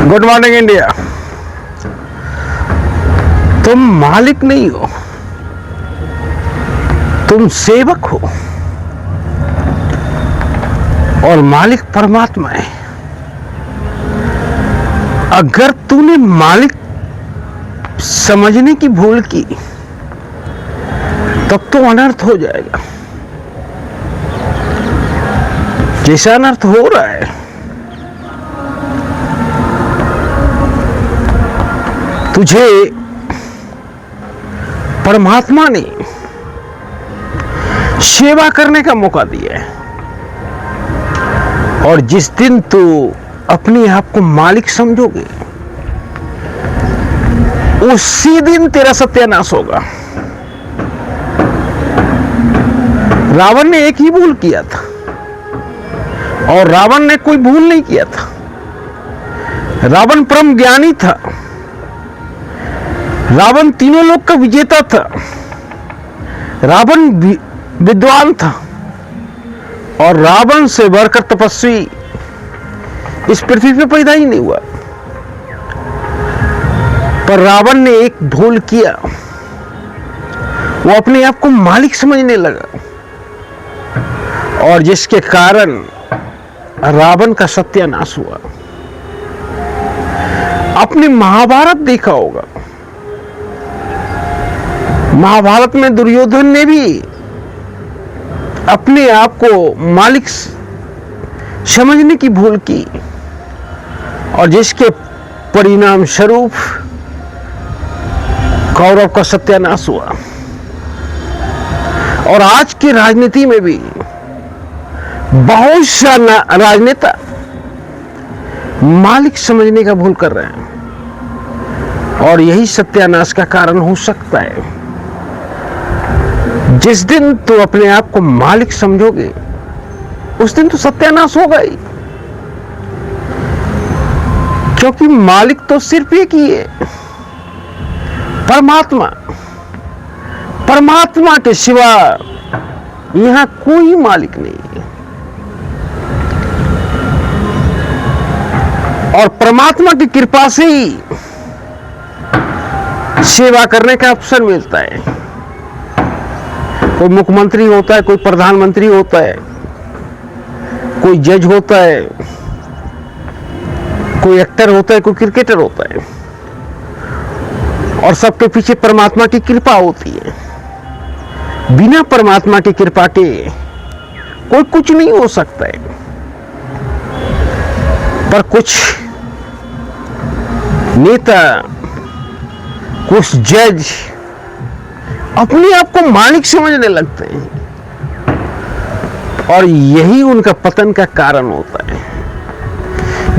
Good morning India. तुम मालिक नहीं हो, तुम सेवक हो और मालिक परमात्मा है। अगर तूने मालिक समझने की भूल की तब तो अनर्थ हो जाएगा। जैसा अनर्थ हो रहा है, तुझे परमात्मा ने सेवा करने का मौका दिया है, और जिस दिन तू अपने आप को मालिक समझोगे उसी दिन तेरा सत्यानाश होगा। रावण ने एक ही भूल किया था और रावण ने कोई भूल नहीं किया था। रावण परम ज्ञानी था, रावण तीनों लोक का विजेता था, रावण विद्वान था और रावण से बढ़कर तपस्वी इस पृथ्वी पे पैदा ही नहीं हुआ। पर रावण ने एक भूल किया, वो अपने आप को मालिक समझने लगा और जिसके कारण रावण का सत्यानाश हुआ। आपने महाभारत देखा होगा, महाभारत में दुर्योधन ने भी अपने आप को मालिक समझने की भूल की और जिसके परिणाम स्वरूप कौरव का सत्यानाश हुआ। और आज की राजनीति में भी बहुत सा राजनेता मालिक समझने का भूल कर रहे हैं और यही सत्यानाश का कारण हो सकता है। जिस दिन तू अपने आप को मालिक समझोगे उस दिन तो सत्यानाश होगा ही, क्योंकि मालिक तो सिर्फ एक ही है, परमात्मा। परमात्मा के सिवा यहां कोई मालिक नहीं है और परमात्मा की कृपा से ही सेवा करने का अवसर मिलता है। कोई मुख्यमंत्री होता है, कोई प्रधानमंत्री होता है, कोई जज होता है, कोई एक्टर होता है, कोई क्रिकेटर होता है और सबके पीछे परमात्मा की कृपा होती है। बिना परमात्मा की कृपा के कोई कुछ नहीं हो सकता है। पर कुछ नेता, कुछ जज अपने आप को मालिक समझने लगते हैं और यही उनका पतन का कारण होता है।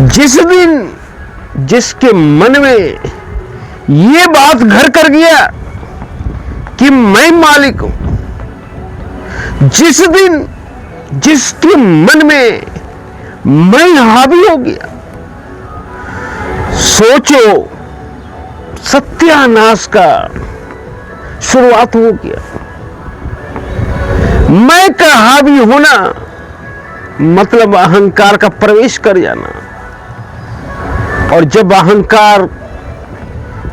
जिस दिन जिसके मन में ये बात घर कर गया कि मैं मालिक हूं, जिस दिन जिसके मन में मैं हावी हो गया, सोचो सत्यानाश का शुरुआत हो गया। मैं का हावी होना मतलब अहंकार का प्रवेश कर जाना, और जब अहंकार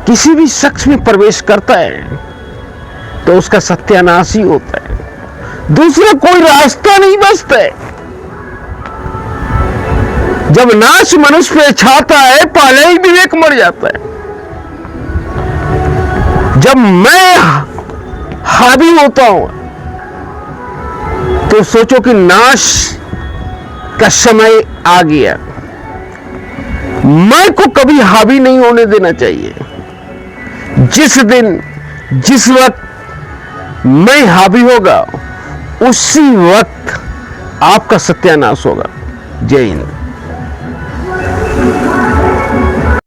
किसी भी शख्स में प्रवेश करता है तो उसका सत्यानाश ही होता है। दूसरा कोई रास्ता नहीं बचता है। जब नाश मनुष्य पे छाता है पहले ही विवेक मर जाता है। जब मैं हावी होता हूं तो सोचो कि नाश का समय आ गया। मैं को कभी हावी नहीं होने देना चाहिए। जिस दिन जिस वक्त मैं हावी होगा उसी वक्त आपका सत्यानाश होगा। जय हिंद।